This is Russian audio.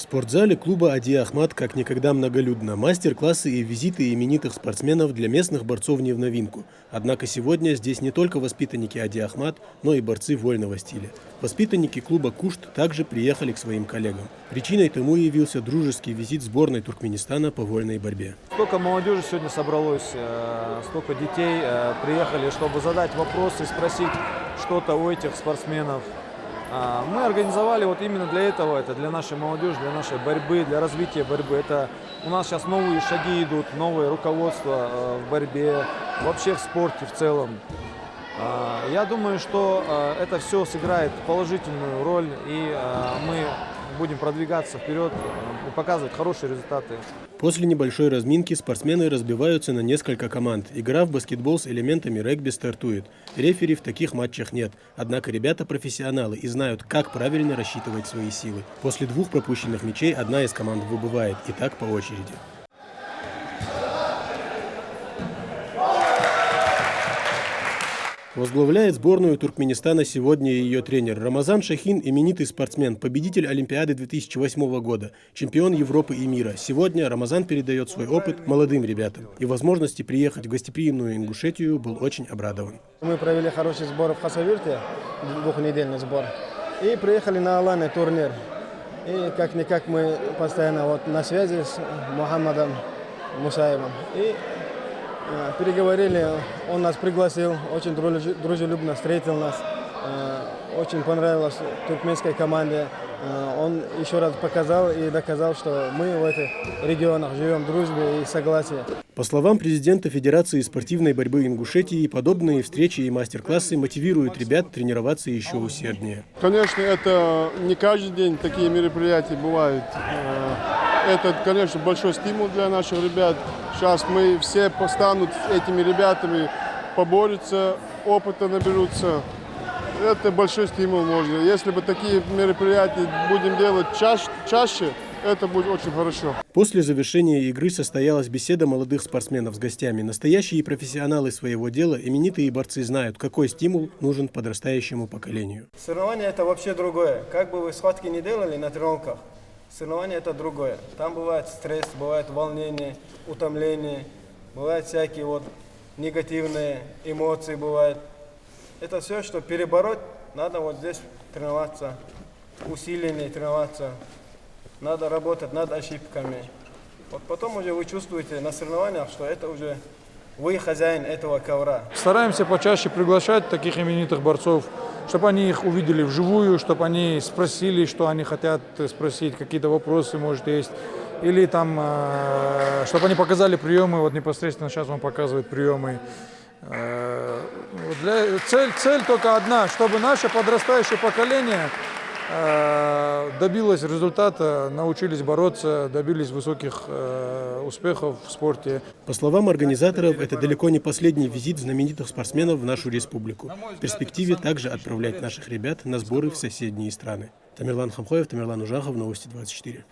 спортзале клуба «Ади Ахмат» как никогда многолюдно. Мастер-классы и визиты именитых спортсменов для местных борцов не в новинку. Однако сегодня здесь не только воспитанники «Ади Ахмат», но и борцы вольного стиля. Воспитанники клуба «Кушт» также приехали к своим коллегам. Причиной тому явился дружеский визит сборной Туркменистана по вольной борьбе. Столько молодежи сегодня собралось, столько детей приехали, чтобы задать вопросы, спросить что-то у этих спортсменов. Мы организовали вот именно для этого, это для нашей молодежи, для нашей борьбы, для развития борьбы. Это у нас сейчас новые шаги идут, новое руководство в борьбе, вообще в спорте в целом. Я думаю, что это все сыграет положительную роль, и мы будем продвигаться вперед и показывать хорошие результаты. После небольшой разминки спортсмены разбиваются на несколько команд. Игра в баскетбол с элементами регби стартует. Рефери в таких матчах нет. Однако ребята профессионалы и знают, как правильно рассчитывать свои силы. После 2 пропущенных мячей одна из команд выбывает. И так по очереди. Возглавляет сборную Туркменистана сегодня ее тренер Рамазан Шахин, именитый спортсмен, победитель Олимпиады 2008 года, чемпион Европы и мира. Сегодня Рамазан передает свой опыт молодым ребятам. И возможности приехать в гостеприимную Ингушетию был очень обрадован. Мы провели хороший сбор в Хасавюрте, 2-недельный сбор, и приехали на Алане турнир. И как-никак мы постоянно на связи с Мухаммадом Мусаевым. И переговорили, он нас пригласил, очень дружелюбно встретил нас, очень понравилось туркменской команде. Он еще раз показал и доказал, что мы в этих регионах живем в дружбе и согласии. По словам президента Федерации спортивной борьбы Ингушетии, подобные встречи и мастер-классы мотивируют ребят тренироваться еще усерднее. Конечно, это не каждый день такие мероприятия бывают. Это, конечно, большой стимул для наших ребят. Сейчас мы все станут этими ребятами, поборются, опыта наберутся. Это большой стимул можно. Если бы такие мероприятия будем делать чаще, это будет очень хорошо. После завершения игры состоялась беседа молодых спортсменов с гостями. Настоящие профессионалы своего дела, именитые борцы знают, какой стимул нужен подрастающему поколению. Соревнования – это вообще другое. Как бы вы схватки не делали на тренировках, соревнования – это другое. Там бывает стресс, бывает волнение, утомление, бывают всякие негативные эмоции бывают. Это все, что перебороть, надо здесь тренироваться, усиленнее тренироваться, надо работать над ошибками. Потом уже вы чувствуете на соревнованиях, что это уже вы хозяин этого ковра. Стараемся почаще приглашать таких именитых борцов, чтобы они их увидели вживую, чтобы они спросили, что они хотят спросить, какие-то вопросы, может, есть. Или там, чтобы они показали приемы, непосредственно сейчас он показывает приемы. Цель только одна, чтобы наше подрастающее поколение добилось результата, научились бороться, добились высоких успехов в спорте. По словам организаторов, это далеко не последний визит знаменитых спортсменов в нашу республику. В перспективе также отправлять наших ребят на сборы в соседние страны. Тамерлан Хамхоев, Тамерлан Ужахов, Новости 24.